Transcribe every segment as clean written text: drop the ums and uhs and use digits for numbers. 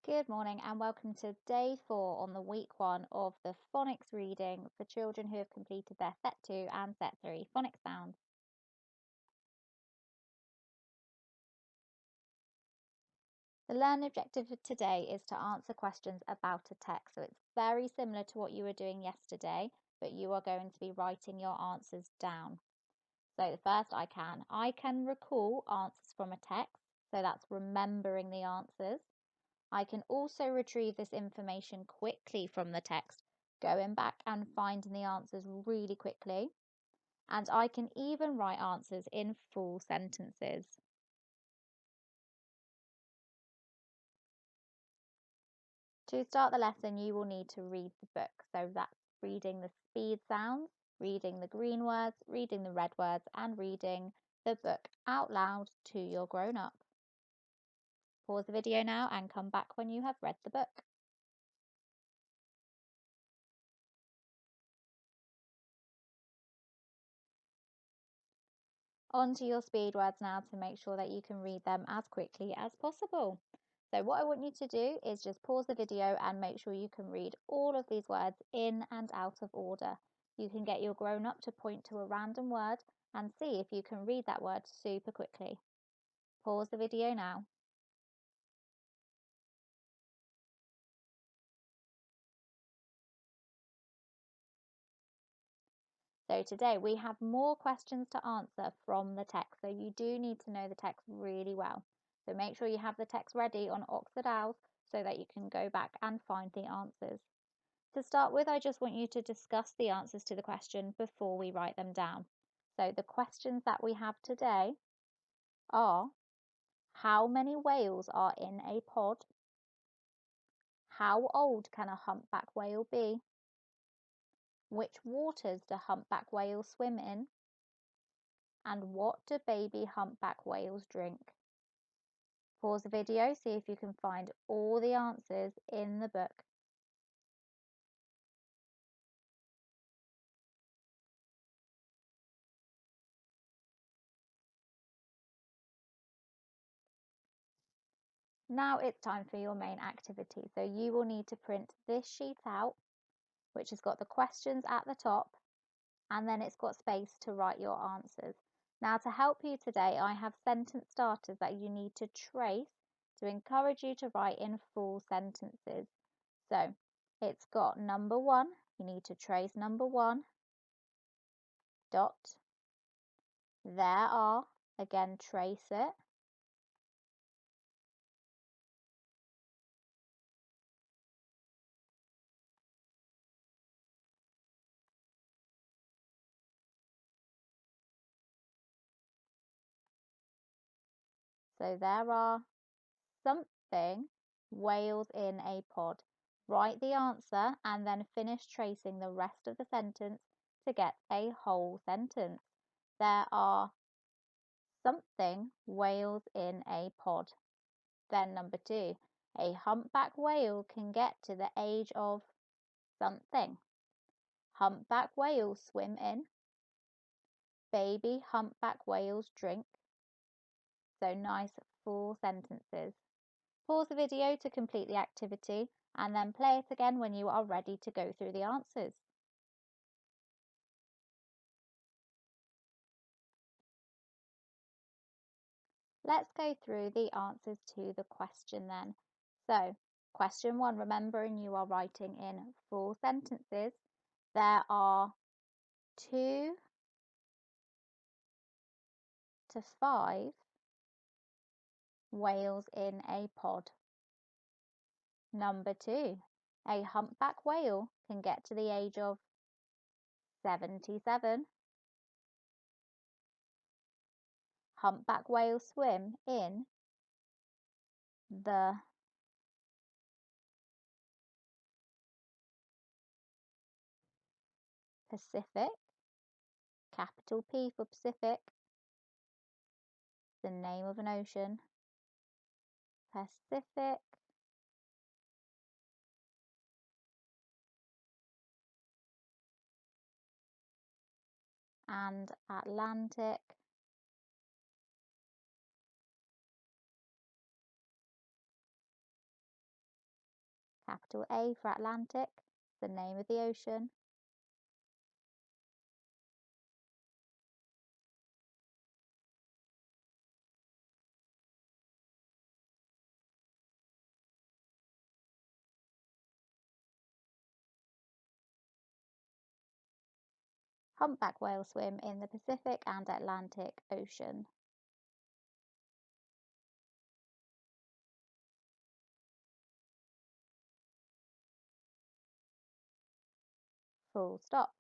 Good morning and welcome to day 4 on the week 1 of the phonics reading for children who have completed their Set 2 and Set 3 phonics sounds. The learning objective for today is to answer questions about a text. So it's very similar to what you were doing yesterday, but you are going to be writing your answers down. So the first I can recall answers from a text. So that's remembering the answers. I can also retrieve this information quickly from the text, going back and finding the answers really quickly. And I can even write answers in full sentences. To start the lesson, you will need to read the book. So that's reading the speed sounds, reading the green words, reading the red words, and reading the book out loud to your grown-up. Pause the video now and come back when you have read the book. On to your speed words now to make sure that you can read them as quickly as possible. So what I want you to do is just pause the video and make sure you can read all of these words in and out of order. You can get your grown-up to point to a random word and see if you can read that word super quickly. Pause the video now. So today we have more questions to answer from the text. So you do need to know the text really well. So make sure you have the text ready on Oxford Owls so that you can go back and find the answers. To start with, I just want you to discuss the answers to the question before we write them down. So the questions that we have today are: how many whales are in a pod? How old can a humpback whale be? Which waters do humpback whales swim in? And what do baby humpback whales drink? Pause the video, see if you can find all the answers in the book. Now it's time for your main activity. So you will need to print this sheet out, which has got the questions at the top, and then it's got space to write your answers. Now, to help you today, I have sentence starters that you need to trace to encourage you to write in full sentences. So it's got number 1, you need to trace number 1, dot, there are, again trace it, so there are something whales in a pod. Write the answer and then finish tracing the rest of the sentence to get a whole sentence. There are something whales in a pod. Then number 2, a humpback whale can get to the age of something. Humpback whales swim in. Baby humpback whales drink. So nice full sentences. Pause the video to complete the activity and then play it again when you are ready to go through the answers. Let's go through the answers to the question then. So, question 1, remembering you are writing in full sentences. There are 2 to 5 whales in a pod. Number 2, a humpback whale can get to the age of 77. Humpback whales swim in the Pacific, capital P for Pacific, the name of an ocean, Pacific, and Atlantic, Capital A for Atlantic, the name of the ocean. Humpback whales swim in the Pacific and Atlantic Ocean. Full stop.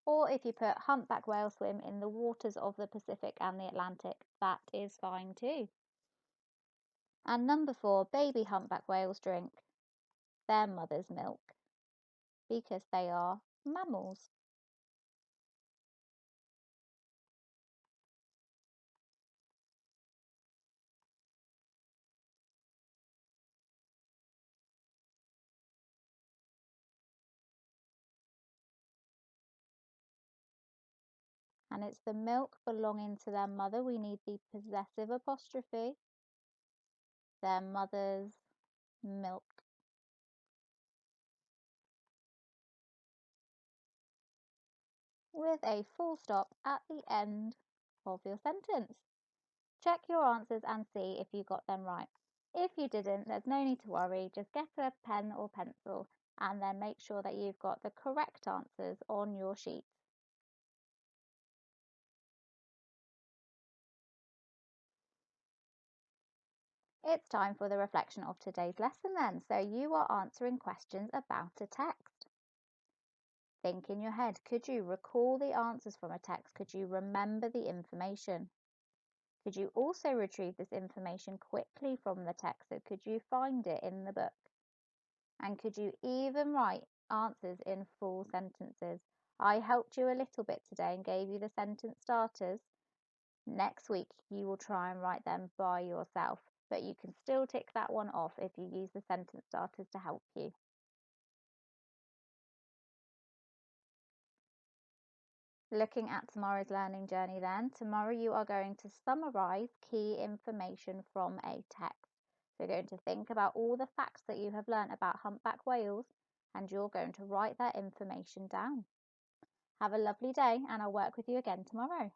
Or if you put humpback whales swim in the waters of the Pacific and the Atlantic, that is fine too. And number 4, baby humpback whales drink their mother's milk because they are mammals. And it's the milk belonging to their mother. We need the possessive apostrophe. Their mother's milk. With a full stop at the end of your sentence. Check your answers and see if you got them right. If you didn't, there's no need to worry. Just get a pen or pencil and then make sure that you've got the correct answers on your sheet. It's time for the reflection of today's lesson then. So you are answering questions about a text. Think in your head, could you recall the answers from a text? Could you remember the information? Could you also retrieve this information quickly from the text? So could you find it in the book? And could you even write answers in full sentences? I helped you a little bit today and gave you the sentence starters. Next week, you will try and write them by yourself, but you can still tick that one off if you use the sentence starters to help you. Looking at tomorrow's learning journey then, tomorrow you are going to summarise key information from a text. So you're going to think about all the facts that you have learnt about humpback whales and you're going to write that information down. Have a lovely day and I'll work with you again tomorrow.